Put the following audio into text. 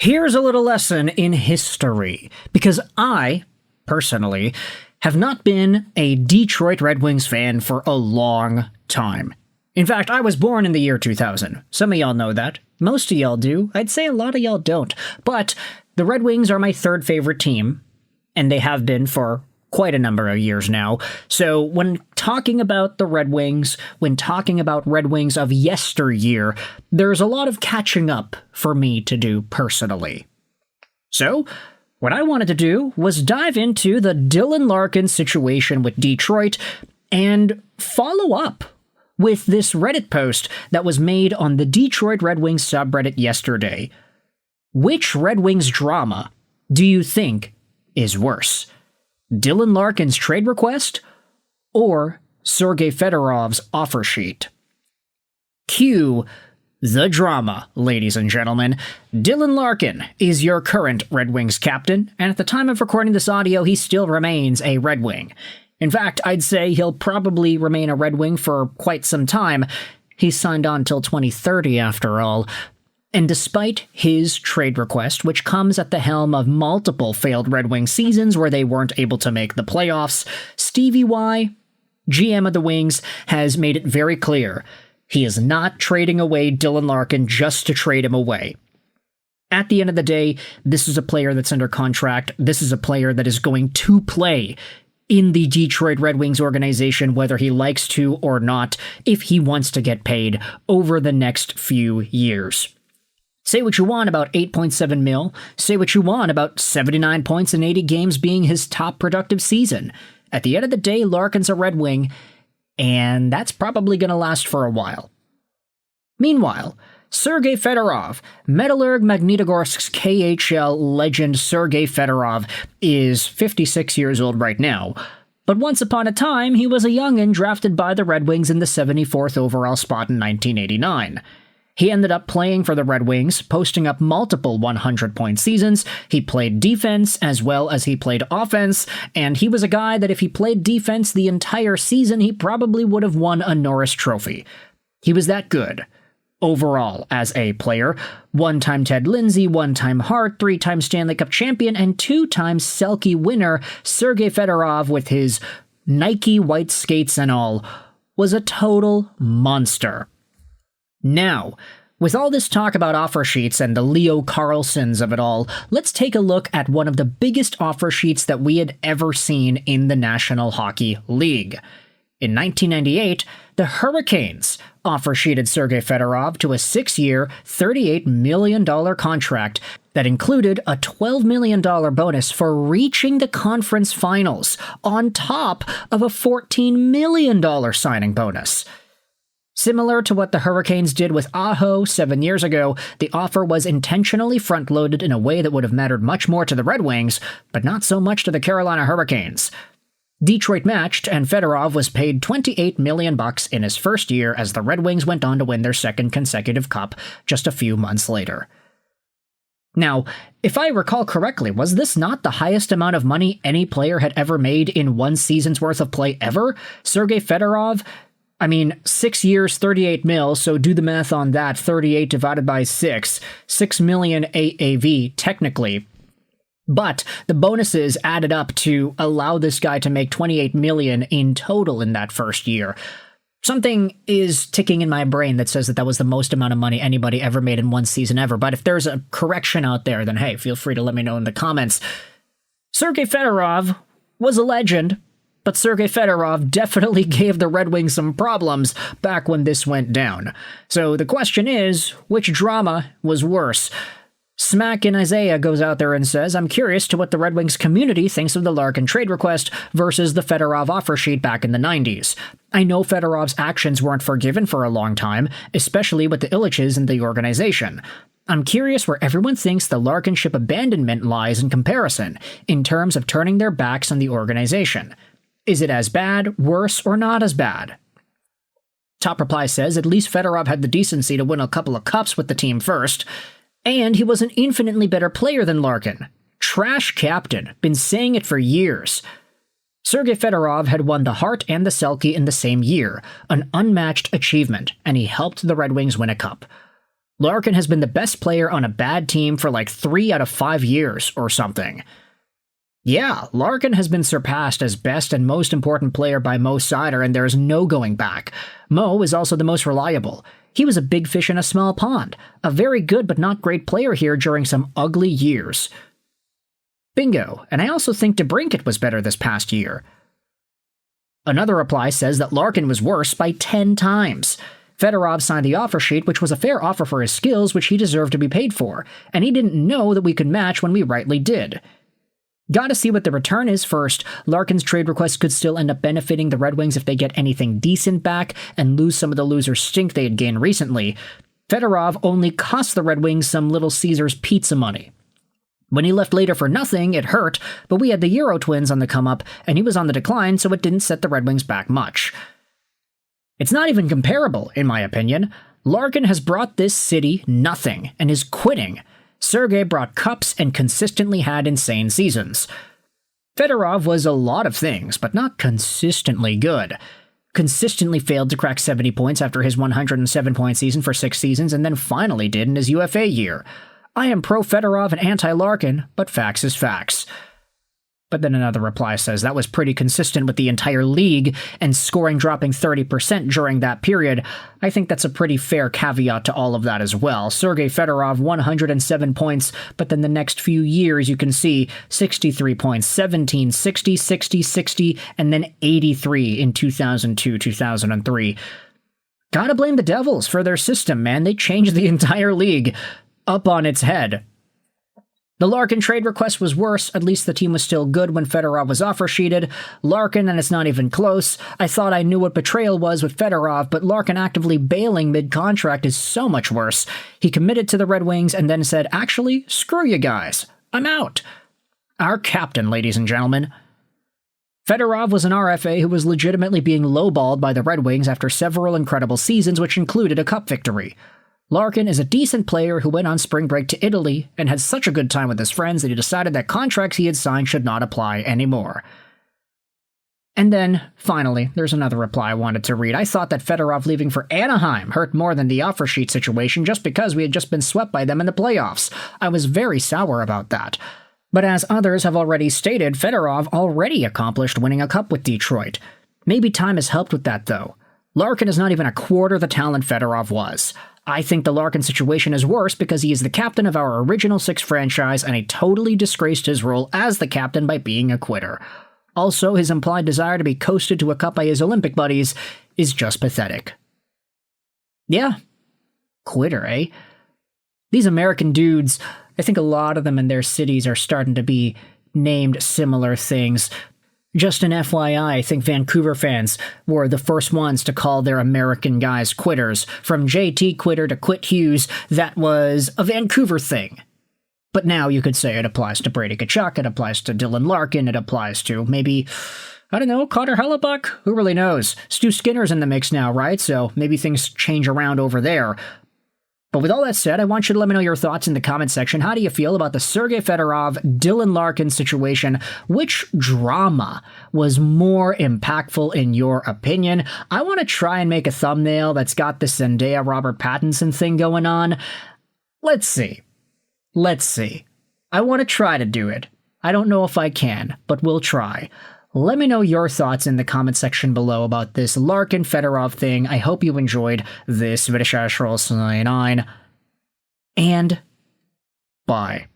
Here's a little lesson in history, because I, personally, have not been a Detroit Red Wings fan for a long time. In fact, I was born in the year 2000. Some of y'all know that. Most of y'all do. I'd say a lot of y'all don't. But the Red Wings are my third favorite team, and they have been for quite a number of years now. So when talking about the Red Wings, when talking about Red Wings of yesteryear, there's a lot of catching up for me to do personally. So what I wanted to do was dive into the Dylan Larkin situation with Detroit and follow up with this Reddit post that was made on the Detroit Red Wings subreddit yesterday. Which Red Wings drama do you think is worse? Dylan Larkin's trade request or Sergei Fedorov's offer sheet? Cue the drama, ladies and gentlemen. Dylan Larkin is your current Red Wings captain, and at the time of recording this audio, he still remains a Red Wing. In fact, I'd say he'll probably remain a Red Wing for quite some time. He's signed on till 2030 after all. And despite his trade request, which comes at the helm of multiple failed Red Wing seasons where they weren't able to make the playoffs, Stevie Y, GM of the Wings, has made it very clear he is not trading away Dylan Larkin just to trade him away. At the end of the day, this is a player that's under contract. This is a player that is going to play in the Detroit Red Wings organization, whether he likes to or not, if he wants to get paid over the next few years. Say what you want about 8.7 mil. Say what you want about 79 points in 80 games being his top productive season. At the end of the day, Larkin's a Red Wing, and that's probably going to last for a while. Meanwhile, Sergei Fedorov, Metallurg Magnitogorsk's KHL legend Sergei Fedorov, is 56 years old right now. But once upon a time, he was a youngin' drafted by the Red Wings in the 74th overall spot in 1989. He ended up playing for the Red Wings, posting up multiple 100-point seasons. He played defense as well as he played offense, and he was a guy that if he played defense the entire season, he probably would have won a Norris Trophy. He was that good overall as a player. One-time Ted Lindsay, one-time Hart, three-time Stanley Cup champion, and two-time Selke winner Sergei Fedorov, with his Nike white skates and all, was a total monster. Now, with all this talk about offer sheets and the Leo Carlsons of it all, let's take a look at one of the biggest offer sheets that we had ever seen in the National Hockey League. In 1998, the Hurricanes offer-sheeted Sergei Fedorov to a 6-year, $38 million contract that included a $12 million bonus for reaching the conference finals, on top of a $14 million signing bonus. Similar to what the Hurricanes did with Aho 7 years ago, the offer was intentionally front-loaded in a way that would have mattered much more to the Red Wings, but not so much to the Carolina Hurricanes. Detroit matched, and Fedorov was paid $28 million in his first year as the Red Wings went on to win their second consecutive cup just a few months later. Now, if I recall correctly, was this not the highest amount of money any player had ever made in one season's worth of play ever? Sergei Fedorov? 6 years, 38 mil, so do the math on that. 38 divided by 6. 6 million AAV, technically. But the bonuses added up to allow this guy to make 28 million in total in that first year. Something is ticking in my brain that says that that was the most amount of money anybody ever made in one season ever. But if there's a correction out there, then hey, feel free to let me know in the comments. Sergei Fedorov was a legend, but Sergei Fedorov definitely gave the Red Wings some problems back when this went down. So the question is, which drama was worse? Smack in Isaiah goes out there and says, I'm curious to what the Red Wings community thinks of the Larkin trade request versus the Fedorov offer sheet back in the 90s. I know Fedorov's actions weren't forgiven for a long time, especially with the Illiches in the organization. I'm curious where everyone thinks the Larkinship abandonment lies in comparison, in terms of turning their backs on the organization. Is it as bad, worse, or not as bad? Top reply says, at least Fedorov had the decency to win a couple of cups with the team first. And he was an infinitely better player than Larkin. Trash captain. Been saying it for years. Sergei Fedorov had won the Hart and the Selke in the same year, an unmatched achievement, and he helped the Red Wings win a cup. Larkin has been the best player on a bad team for like 3 out of 5 years or something. Yeah, Larkin has been surpassed as best and most important player by Mo Seider, and there is no going back. Mo is also the most reliable. He was a big fish in a small pond, a very good but not great player here during some ugly years. Bingo, and I also think DeBrincat was better this past year. Another reply says that Larkin was worse by 10 times. Fedorov signed the offer sheet, which was a fair offer for his skills, which he deserved to be paid for, and he didn't know that we could match when we rightly did. Gotta see what the return is first. Larkin's trade request could still end up benefiting the Red Wings if they get anything decent back and lose some of the loser stink they had gained recently. Fedorov only cost the Red Wings some Little Caesars pizza money. When he left later for nothing, it hurt, but we had the Euro twins on the come-up, and he was on the decline, so it didn't set the Red Wings back much. It's not even comparable, in my opinion. Larkin has brought this city nothing, and is quitting. Sergei brought cups and consistently had insane seasons. Fedorov was a lot of things, but not consistently good. Consistently failed to crack 70 points after his 107-point season for 6 seasons, and then finally did in his UFA year. I am pro-Fedorov and anti-Larkin, but facts is facts. But then another reply says that was pretty consistent with the entire league, and scoring dropping 30% during that period. I think that's a pretty fair caveat to all of that as well. Sergei Fedorov, 107 points, but then the next few years you can see 63 points, 17, 60, 60, 60, and then 83 in 2002-2003. Gotta blame the Devils for their system, man. They changed the entire league up on its head. The Larkin trade request was worse. At least the team was still good when Fedorov was offer sheeted. Larkin, and it's not even close. I thought I knew what betrayal was with Fedorov, but Larkin actively bailing mid-contract is so much worse. He committed to the Red Wings and then said, actually, screw you guys. I'm out. Our captain, ladies and gentlemen. Fedorov was an RFA who was legitimately being lowballed by the Red Wings after several incredible seasons, which included a cup victory. Larkin is a decent player who went on spring break to Italy and had such a good time with his friends that he decided that contracts he had signed should not apply anymore. And then, finally, there's another reply I wanted to read. I thought that Fedorov leaving for Anaheim hurt more than the offer sheet situation just because we had just been swept by them in the playoffs. I was very sour about that. But as others have already stated, Fedorov already accomplished winning a cup with Detroit. Maybe time has helped with that, though. Larkin is not even a quarter the talent Fedorov was. I think the Larkin situation is worse because he is the captain of our original 6 franchise and he totally disgraced his role as the captain by being a quitter. Also, his implied desire to be coasted to a cup by his Olympic buddies is just pathetic. Yeah. Quitter, eh? These American dudes, I think a lot of them in their cities are starting to be named similar things. Just an FYI, I think Vancouver fans were the first ones to call their American guys quitters. From JT Quitter to Quit Hughes, that was a Vancouver thing. But now you could say it applies to Brady Tkachuk, it applies to Dylan Larkin, it applies to maybe, I don't know, Carter Hellebuck? Who really knows? Stu Skinner's in the mix now, right? So maybe things change around over there. But with all that said, I want you to let me know your thoughts in the comment section. How do you feel about the Sergei Fedorov, Dylan Larkin situation? Which drama was more impactful in your opinion? I want to try and make a thumbnail that's got the Zendaya Robert Pattinson thing going on. Let's see. I want to try to do it. I don't know if I can, but we'll try. Let me know your thoughts in the comment section below about this Larkin Fedorov thing. I hope you enjoyed this video. And bye.